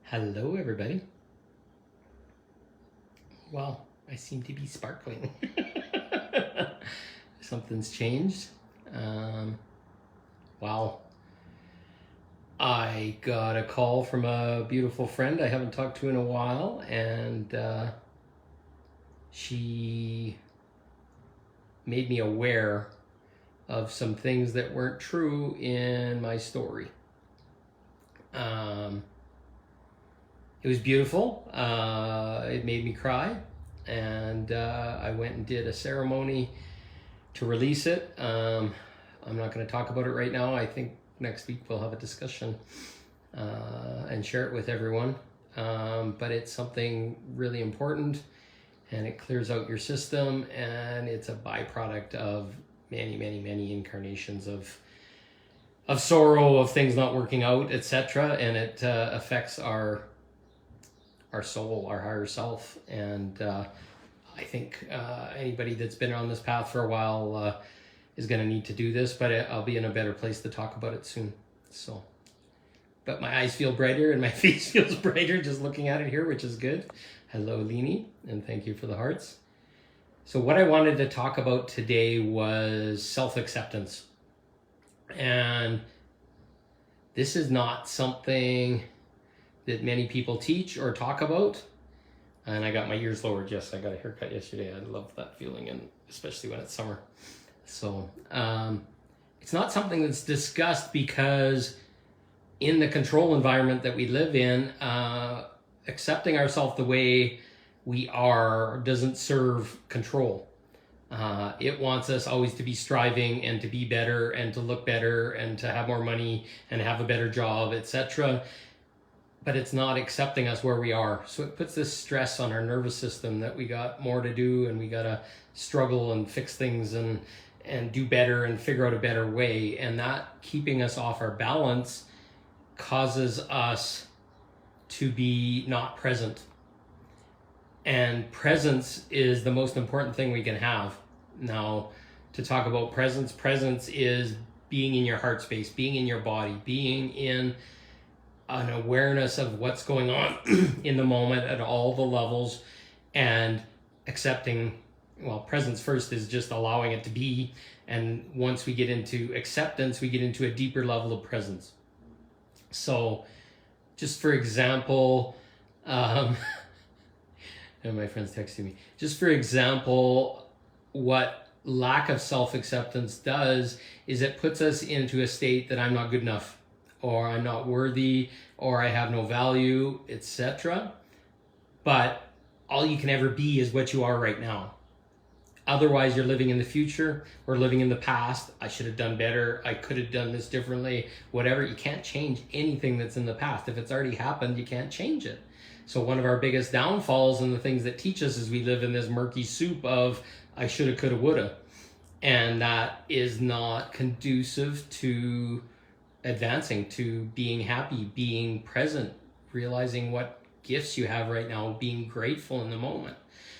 Hello, everybody. Well, I seem to be sparkling. Something's changed. Wow. I got a call from a beautiful friend I haven't talked to in a while, and she made me aware of some things that weren't true in my story. It was beautiful. It made me cry, and I went and did a ceremony to release it. I'm not going to talk about it right now. I think next week we'll have a discussion and share it with everyone. But it's something really important, and it clears out your system, and it's a byproduct of many incarnations of sorrow, of things not working out, etc. And it affects our soul, our higher self. And I think anybody that's been on this path for a while is going to need to do this, but I'll be in a better place to talk about it soon. So, but my eyes feel brighter and my face feels brighter just looking at it here, which is good. Hello, Leanie, and thank you for the hearts. So what I wanted to talk about today was self-acceptance. And this is not something that many people teach or talk about. And I got my ears lowered. Yes, I got a haircut yesterday. I love that feeling, and especially when it's summer. So it's not something that's discussed because in the control environment that we live in, accepting ourselves the way we are doesn't serve control. It wants us always to be striving and to be better and to look better and to have more money and have a better job, etc. But it's not accepting us where we are. So it puts this stress on our nervous system that we got more to do, and we got to struggle and fix things and do better and figure out a better way. And that keeping us off our balance causes us to be not present. And presence is the most important thing we can have. Now, to talk about presence is being in your heart space, being in your body, being in an awareness of what's going on in the moment at all the levels, and accepting. Well, presence first is just allowing it to be. And once we get into acceptance, we get into a deeper level of presence. So just for example, and my friend's texting me. Just for example, what lack of self-acceptance does is it puts us into a state that I'm not good enough, or I'm not worthy, or I have no value, etc. But all you can ever be is what you are right now. Otherwise, you're living in the future or living in the past. I should have done better. I could have done this differently. Whatever. You can't change anything that's in the past. If it's already happened, you can't change it. So one of our biggest downfalls and the things that teach us is we live in this murky soup of I shoulda, coulda, woulda. And that is not conducive to advancing, to being happy, being present, realizing what gifts you have right now, being grateful in the moment.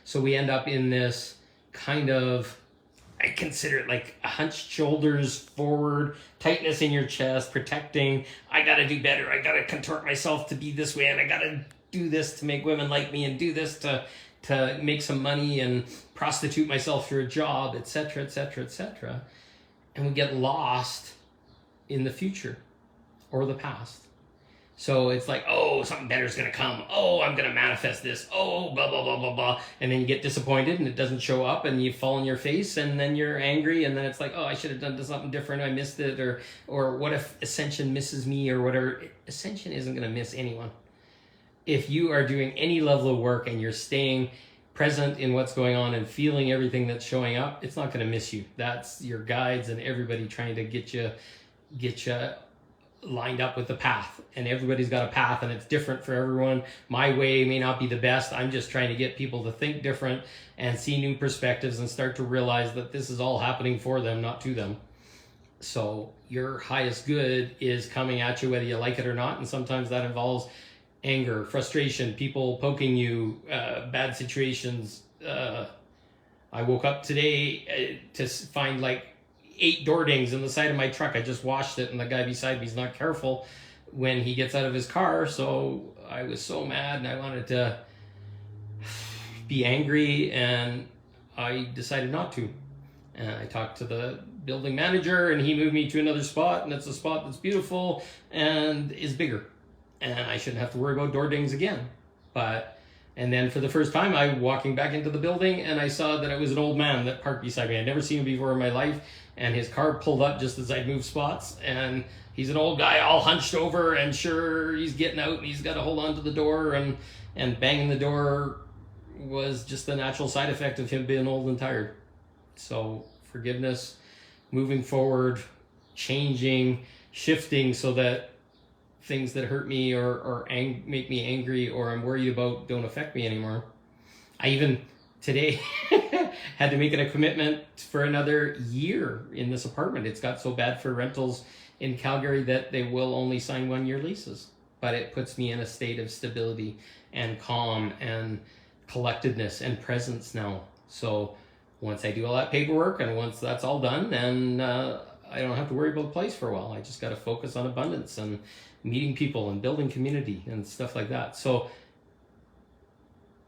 So we end up in this kind of, I consider it like a hunched shoulders forward, tightness in your chest, protecting. I got to do better. I got to contort myself to be this way, and I got to do this to make women like me, and do this to make some money, and prostitute myself for a job, etc., etc., etc. And we get lost in the future or the past. So it's like, oh, something better is going to come. Oh, I'm going to manifest this. Oh, blah, blah, blah, blah, blah. And then you get disappointed and it doesn't show up, and you fall on your face, and then you're angry, and then it's like, oh, I should have done something different. I missed it. Or what if Ascension misses me, or whatever. Ascension isn't going to miss anyone. If you are doing any level of work and you're staying present in what's going on and feeling everything that's showing up, it's not going to miss you. That's your guides and everybody trying to get you lined up with the path. And everybody's got a path, and it's different for everyone. My way may not be the best. I'm just trying to get people to think different and see new perspectives and start to realize that this is all happening for them, not to them. So your highest good is coming at you whether you like it or not. And sometimes that involves anger, frustration, people poking you, bad situations. I woke up today to find like 8 door dings in the side of my truck. I just washed it, and the guy beside me is not careful. when he gets out of his car. So I was so mad and I wanted to be angry, and I decided not to. And I talked to the building manager, and he moved me to another spot, and it's a spot that's beautiful and is bigger. And I shouldn't have to worry about door dings again. And then for the first time, I walking back into the building, and I saw that it was an old man that parked beside me. I'd never seen him before in my life, and his car pulled up just as I'd moved spots, and he's an old guy all hunched over, and sure, he's getting out, and he's got to hold on to the door, and banging the door was just the natural side effect of him being old and tired. So forgiveness, moving forward, changing, shifting so that things that hurt me or make me angry or I'm worried about don't affect me anymore. I even today had to make it a commitment for another year in this apartment. It's got so bad for rentals in Calgary that they will only sign 1-year leases. But it puts me in a state of stability and calm and collectedness and presence now. So once I do all that paperwork and once that's all done, then I don't have to worry about the place for a while. I just got to focus on abundance and meeting people and building community and stuff like that. So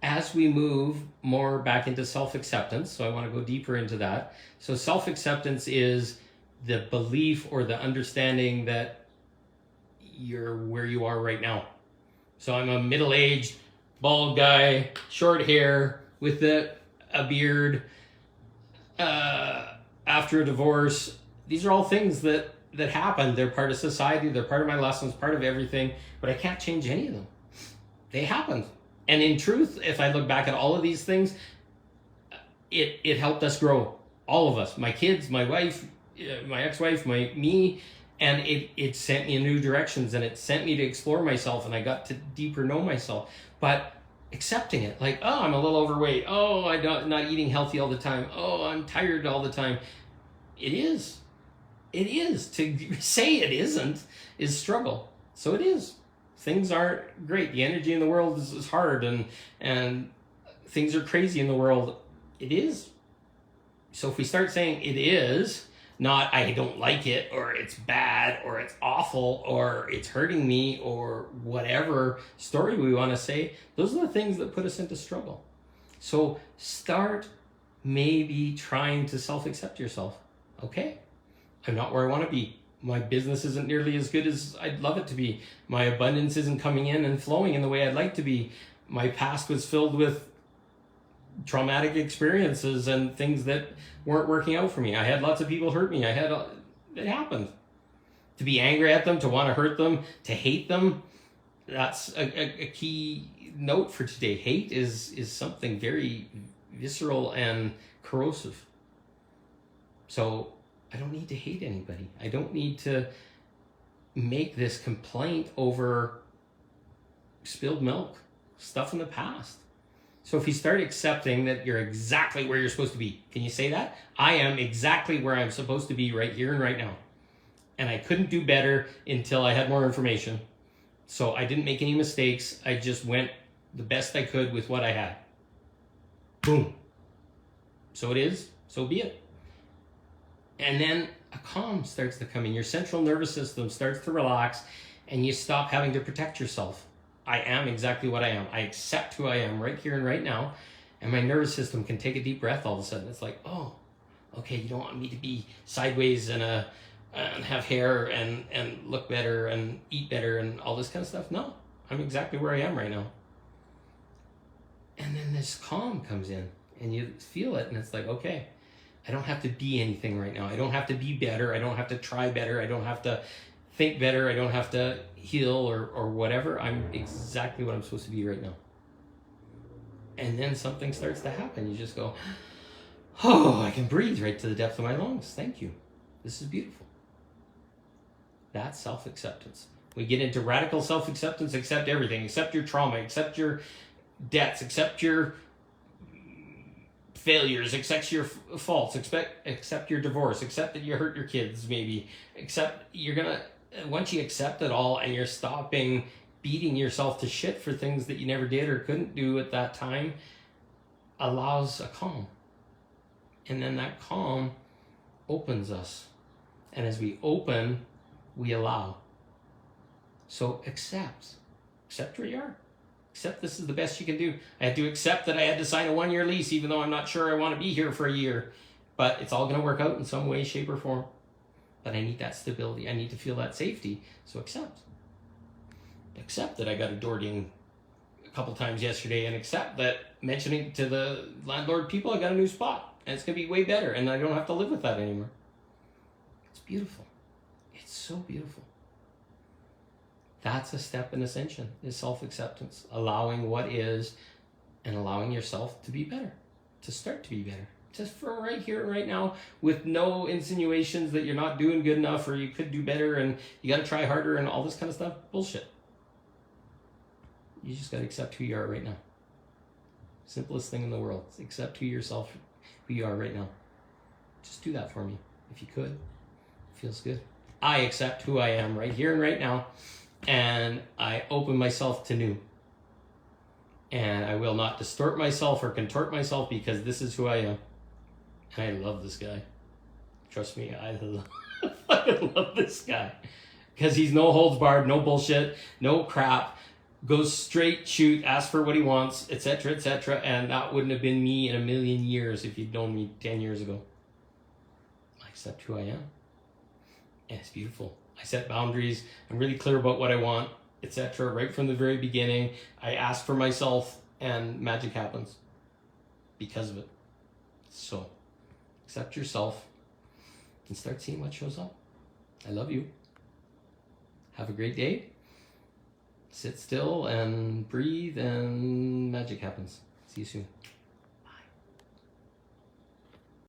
as we move more back into self-acceptance, so I want to go deeper into that. So self-acceptance is the belief or the understanding that you're where you are right now. So I'm a middle-aged, bald guy, short hair, with a beard, after a divorce. These are all things that happen. They're part of society, they're part of my lessons, part of everything, but I can't change any of them. They happened. And in truth, if I look back at all of these things, it helped us grow. All of us, my kids, my wife, my ex-wife, me, and it sent me in new directions, and it sent me to explore myself, and I got to deeper know myself. But accepting it, like, oh, I'm a little overweight. Oh, I'm not eating healthy all the time. Oh, I'm tired all the time. It is. To say it isn't is struggle. So it is. Things aren't great. The energy in the world is hard, and things are crazy in the world. It is. So if we start saying it is, not I don't like it, or it's bad, or it's awful, or it's hurting me, or whatever story we want to say, those are the things that put us into struggle. So start maybe trying to self-accept yourself. Okay, I'm not where I want to be. My business isn't nearly as good as I'd love it to be. My abundance isn't coming in and flowing in the way I'd like to be. My past was filled with traumatic experiences and things that weren't working out for me. I had lots of people hurt me. It happened. To be angry at them, to want to hurt them, to hate them, that's a key note for today. Hate is something very visceral and corrosive. So I don't need to hate anybody. I don't need to make this complaint over spilled milk, stuff in the past. So if you start accepting that you're exactly where you're supposed to be, can you say that? I am exactly where I'm supposed to be right here and right now. And I couldn't do better until I had more information. So I didn't make any mistakes. I just went the best I could with what I had. Boom. So it is, so be it. And then a calm starts to come in. Your central nervous system starts to relax, and you stop having to protect yourself. I am exactly what I am. I accept who I am right here and right now. And my nervous system can take a deep breath all of a sudden. It's like, oh, okay, you don't want me to be sideways and have hair and look better and eat better and all this kind of stuff. No, I'm exactly where I am right now. And then this calm comes in, and you feel it, and it's like, okay, I don't have to be anything right now. I don't have to be better. I don't have to try better. I don't have to think better. I don't have to heal or whatever. I'm exactly what I'm supposed to be right now. And then something starts to happen. You just go, oh, I can breathe right to the depth of my lungs. Thank you. This is beautiful. That's self-acceptance. We get into radical self-acceptance. Accept everything. Accept your trauma. Accept your debts. Accept your failures, accept your faults, accept your divorce, accept that you hurt your kids, maybe, once you accept it all and you're stopping beating yourself to shit for things that you never did or couldn't do at that time, allows a calm. And then that calm opens us. And as we open, we allow. So accept where you are. Accept this is the best you can do. I had to accept that I had to sign a 1-year lease, even though I'm not sure I want to be here for a year. But it's all going to work out in some way, shape, or form. But I need that stability. I need to feel that safety. So accept. Accept that I got a door ding a couple times yesterday, and accept that mentioning to the landlord people I got a new spot. And it's going to be way better, and I don't have to live with that anymore. It's beautiful. It's so beautiful. That's a step in ascension, is self-acceptance. Allowing what is and allowing yourself to be better, to start to be better. Just for right here and right now, with no insinuations that you're not doing good enough or you could do better and you got to try harder and all this kind of stuff. Bullshit. You just got to accept who you are right now. Simplest thing in the world. Accept who you are right now. Just do that for me, if you could. It feels good. I accept who I am right here and right now. And I open myself to new. And I will not distort myself or contort myself, because this is who I am. And I love this guy. Trust me, I love this guy. Because he's no holds barred, no bullshit, no crap. Goes straight, shoot, ask for what he wants, etc., etc. And that wouldn't have been me in a million years if you'd known me 10 years ago. I accept who I am. And it's beautiful. I set boundaries. I'm really clear about what I want, etc. Right from the very beginning. I ask for myself, and magic happens because of it. So, accept yourself and start seeing what shows up. I love you. Have a great day. Sit still and breathe, and magic happens. See you soon.